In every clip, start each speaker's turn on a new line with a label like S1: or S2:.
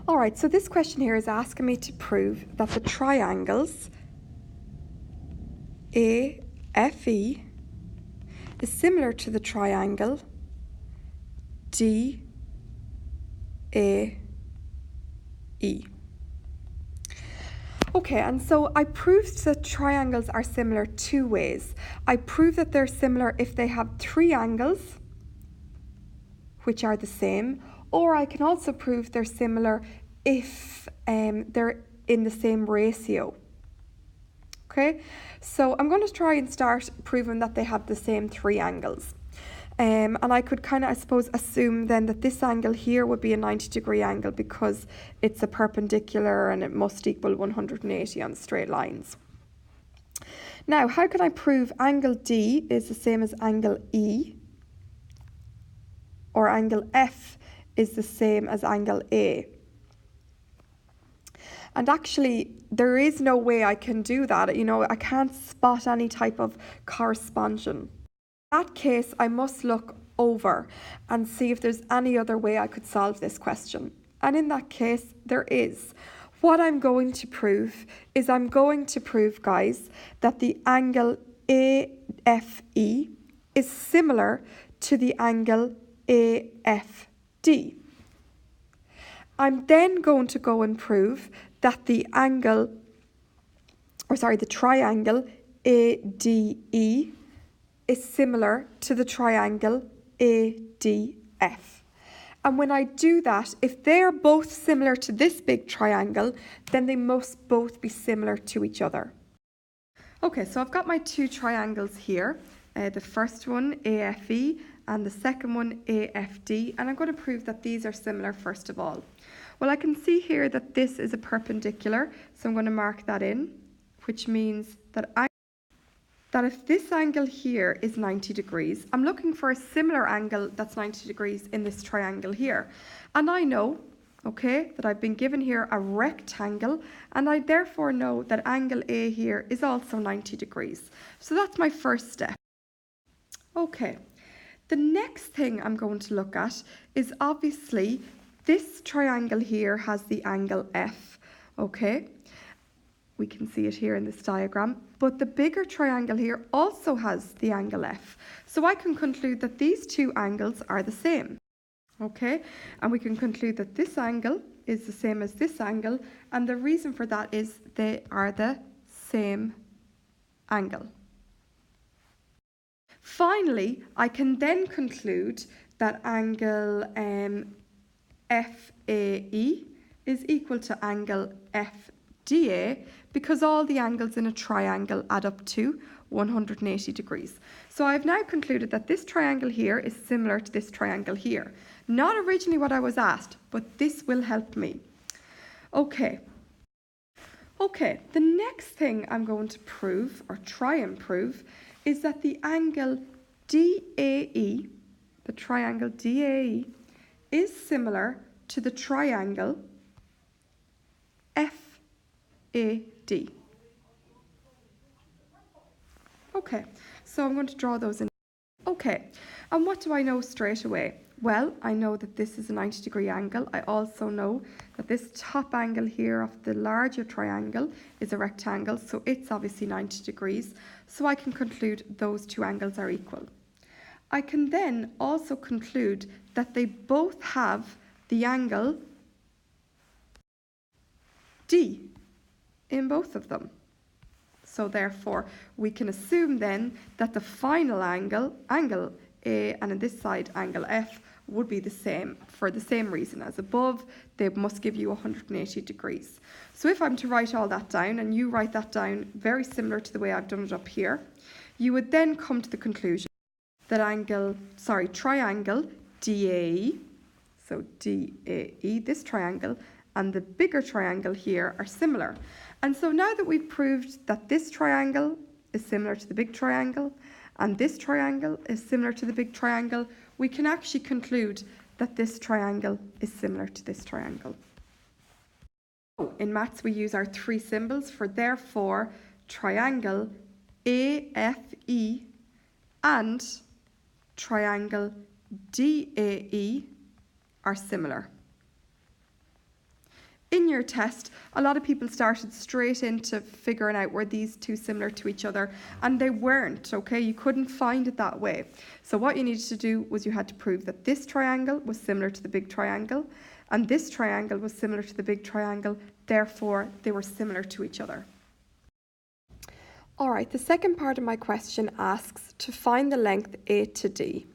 S1: All right, so this question here is asking me to prove that the triangles AFE is similar to the triangle DAE. Okay, and so I proved that triangles are similar two ways. I proved that they're similar if they have three angles, which are the same, or I can also prove they're similar if they're in the same ratio. Okay, so I'm going to try and start proving that they have the same three angles. And I could kind of, I suppose, assume then that this angle here would be a 90-degree angle because it's a perpendicular and it must equal 180 on straight lines. Now, how can I prove angle D is the same as angle E, or angle F is the same as angle A? And actually, there is no way I can do that. You know, I can't spot any type of correspondence. In that case, I must look over and see if there's any other way I could solve this question. And in that case, there is. What I'm going to prove is guys, that the angle AFE is similar to the angle AFD. I'm then going to go and prove that the triangle ADE is similar to the triangle ADF. And when I do that, if they're both similar to this big triangle, then they must both be similar to each other. Okay, so I've got my two triangles here. The first one, AFE, and the second one, AFD. And I'm going to prove that these are similar first of all. Well, I can see here that this is a perpendicular, so I'm going to mark that in, which means that if this angle here is 90 degrees, I'm looking for a similar angle that's 90 degrees in this triangle here. And I know, okay, that I've been given here a rectangle, and I therefore know that angle A here is also 90 degrees. So that's my first step. Okay, the next thing I'm going to look at is obviously this triangle here has the angle F, okay? We can see it here in this diagram, but the bigger triangle here also has the angle F. So I can conclude that these two angles are the same, okay? And we can conclude that this angle is the same as this angle, and the reason for that is they are the same angle. Finally, I can then conclude that angle FAE is equal to angle FDA because all the angles in a triangle add up to 180 degrees. So I've now concluded that this triangle here is similar to this triangle here. Not originally what I was asked, but this will help me. Okay, the next thing I'm going to prove, or try and prove, is that the angle DAE, the triangle DAE, is similar to the triangle FAD. Okay, so I'm going to draw those in. Okay, and what do I know straight away? Well, I know that this is a 90-degree angle. I also know that this top angle here of the larger triangle is a rectangle, so it's obviously 90 degrees. So I can conclude those two angles are equal. I can then also conclude that they both have the angle D in both of them. So therefore, we can assume then that the final angle A, and on this side, angle F, would be the same for the same reason as above. They must give you 180 degrees. So if I'm to write all that down, and you write that down very similar to the way I've done it up here, you would then come to the conclusion that triangle DAE, so DAE, this triangle, and the bigger triangle here are similar. And so now that we've proved that this triangle is similar to the big triangle, and this triangle is similar to the big triangle, we can actually conclude that this triangle is similar to this triangle. In maths, we use our three symbols for therefore triangle AFE and triangle DAE are similar. in your test, a lot of people started straight into figuring out were these two similar to each other, and they weren't, okay? You couldn't find it that way. So what you needed to do was you had to prove that this triangle was similar to the big triangle, and this triangle was similar to the big triangle, therefore they were similar to each other. All right, the second part of my question asks to find the length A to D.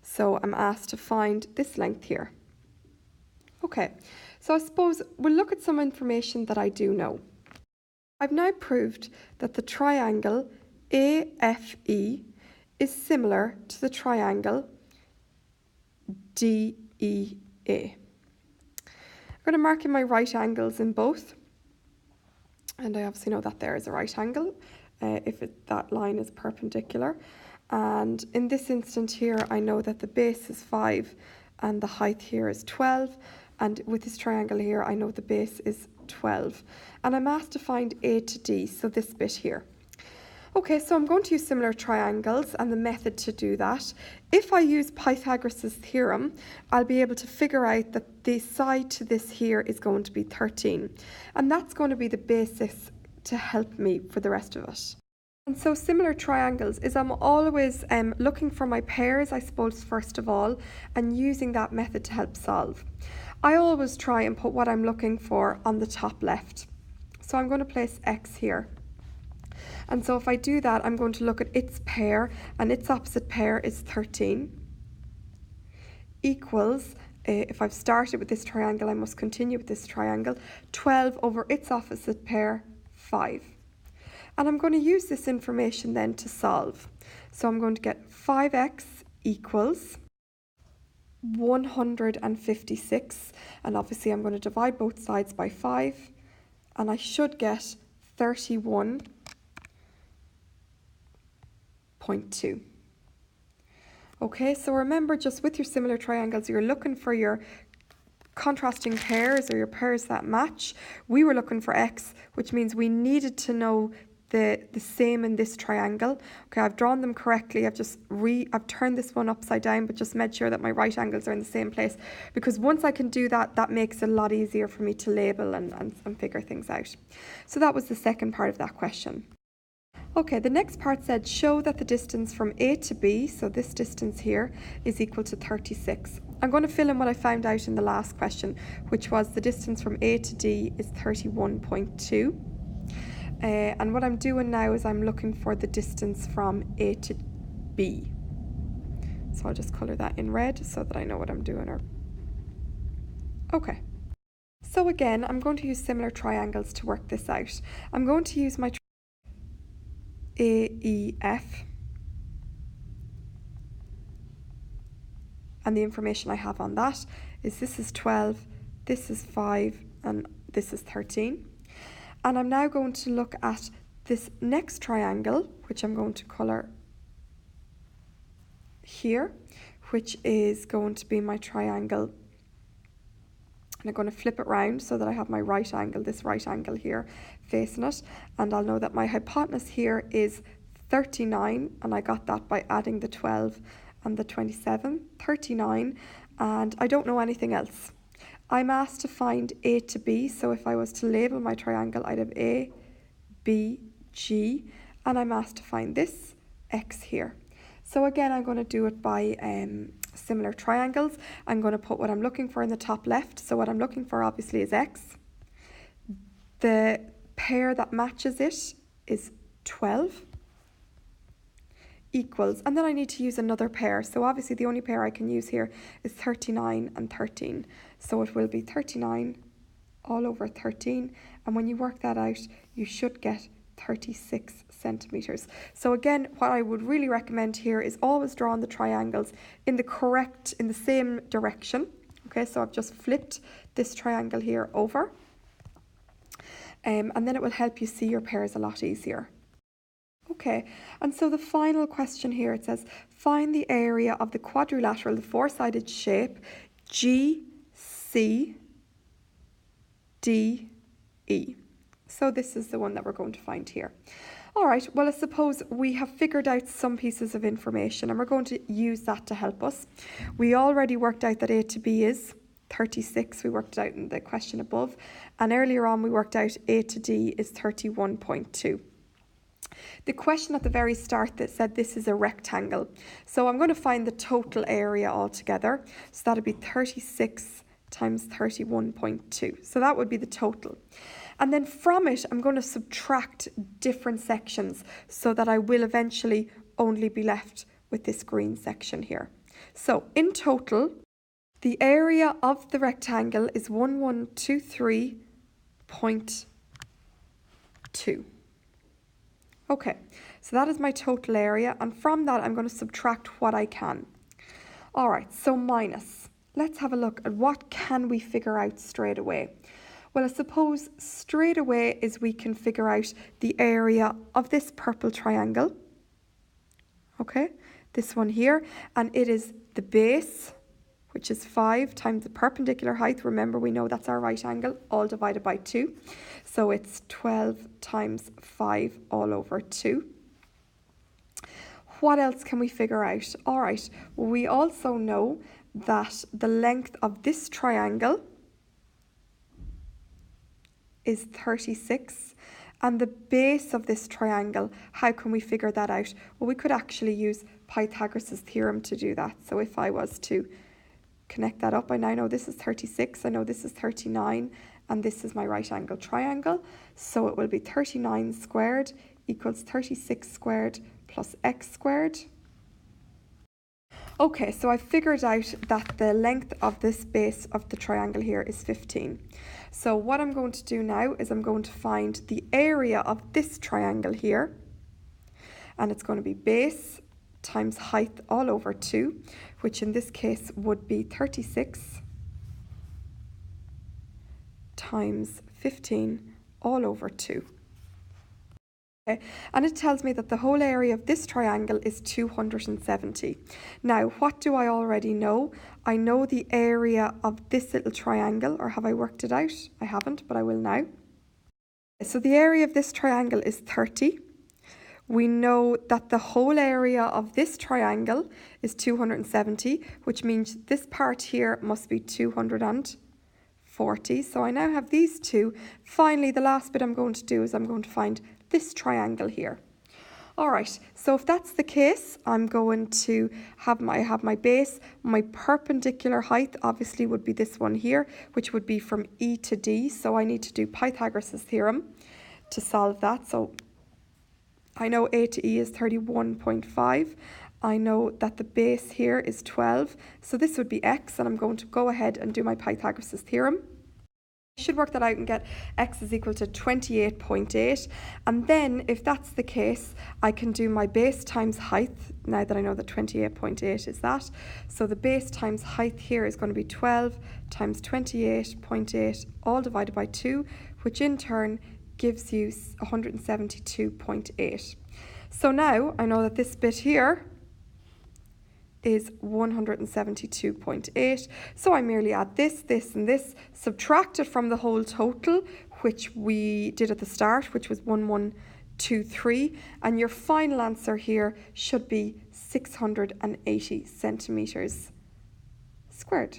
S1: So I'm asked to find this length here. Okay, so I suppose we'll look at some information that I do know. I've now proved that the triangle AFE is similar to the triangle DEA. I'm going to mark in my right angles in both, and I obviously know that there is a right angle if that line is perpendicular. And in this instance here, I know that the base is 5 and the height here is 12. And with this triangle here, I know the base is 12. And I'm asked to find A to D, so this bit here. Okay, so I'm going to use similar triangles and the method to do that. If I use Pythagoras' theorem, I'll be able to figure out that the side to this here is going to be 13. And that's going to be the basis to help me for the rest of it. And so similar triangles is I'm always looking for my pairs, I suppose, first of all, and using that method to help solve. I always try and put what I'm looking for on the top left. So I'm going to place X here. And so if I do that, I'm going to look at its pair, and its opposite pair is 13, equals, if I've started with this triangle, I must continue with this triangle, 12 over its opposite pair, 5. And I'm going to use this information then to solve. So I'm going to get 5x equals 156, and obviously I'm going to divide both sides by 5, and I should get 31.2. Okay, so remember, just with your similar triangles, you're looking for your contrasting pairs or your pairs that match. We were looking for x, which means we needed to know the same in this triangle. Okay, I've drawn them correctly. I've turned this one upside down, but just made sure that my right angles are in the same place, because once I can do that, that makes it a lot easier for me to label and figure things out. So that was the second part of that question. Okay, the next part said show that the distance from A to B, so this distance here, is equal to 36. I'm going to fill in what I found out in the last question, which was the distance from A to D is 31.2. And what I'm doing now is I'm looking for the distance from A to B. So I'll just colour that in red so that I know what I'm doing. Okay. So again, I'm going to use similar triangles to work this out. I'm going to use my AEF, and the information I have on that is this is 12, this is 5, and this is 13. And I'm now going to look at this next triangle, which I'm going to colour here, which is going to be my triangle. And I'm going to flip it round so that I have my right angle, this right angle here, facing it. And I'll know that my hypotenuse here is 39, and I got that by adding the 12 and the 27, 39, and I don't know anything else. I'm asked to find A to B, so if I was to label my triangle, I'd have A, B, G, and I'm asked to find this X here. So again, I'm going to do it by similar triangles. I'm going to put what I'm looking for in the top left. So what I'm looking for obviously is X. The pair that matches it is 12 equals, and then I need to use another pair. So obviously the only pair I can use here is 39 and 13. So it will be 39 all over 13. And when you work that out, you should get 36 centimeters. So again, what I would really recommend here is always drawing the triangles in the same direction. Okay, so I've just flipped this triangle here over. And then it will help you see your pairs a lot easier. Okay, and so the final question here, it says, find the area of the quadrilateral, the four-sided shape, GCDE. So this is the one that we're going to find here. All right, well, I suppose we have figured out some pieces of information, and we're going to use that to help us. We already worked out that A to B is 36, we worked it out in the question above, and earlier on we worked out A to D is 31.2. The question at the very start that said this is a rectangle, so I'm going to find the total area altogether, so that would be 36 times 31.2, so that would be the total. And then from it I'm going to subtract different sections so that I will eventually only be left with this green section here. So in total, the area of the rectangle is 1123.2. Okay, so that is my total area, and from that I'm going to subtract what I can. All right, so minus. Let's have a look at what can we figure out straight away. Well, I suppose straight away is we can figure out the area of this purple triangle. Okay, this one here, and it is the base, which is 5 times the perpendicular height. Remember, we know that's our right angle, all divided by 2. So it's 12 times 5 all over 2. What else can we figure out? All right, well, we also know that the length of this triangle is 36. And the base of this triangle, how can we figure that out? Well, we could actually use Pythagoras' theorem to do that. So if I was to connect that up, I now know this is 36, I know this is 39, and this is my right angle triangle. So it will be 39 squared equals 36 squared plus x squared. Okay, so I figured out that the length of this base of the triangle here is 15. So what I'm going to do now is I'm going to find the area of this triangle here, and it's going to be base times height all over 2, which in this case would be 36 times 15 all over 2. Okay. And it tells me that the whole area of this triangle is 270. Now, what do I already know? I know the area of this little triangle, or have I worked it out? I haven't, but I will now. So the area of this triangle is 30. We know that the whole area of this triangle is 270, which means this part here must be 240. So I now have these two. Finally, the last bit I'm going to do is I'm going to find this triangle here. All right, so if that's the case, I'm going to have my base. My perpendicular height obviously would be this one here, which would be from E to D. So I need to do Pythagoras' theorem to solve that. So I know A to E is 31.5. I know that the base here is 12. So this would be x, and I'm going to go ahead and do my Pythagoras' theorem. I should work that out and get x is equal to 28.8, and then if that's the case I can do my base times height now that I know that 28.8 is that. So the base times height here is going to be 12 times 28.8 all divided by 2, which in turn gives you 172.8. So now I know that this bit here is 172.8. So I merely add this, this and this, subtract it from the whole total, which we did at the start, which was 1123, and your final answer here should be 680 centimetres squared.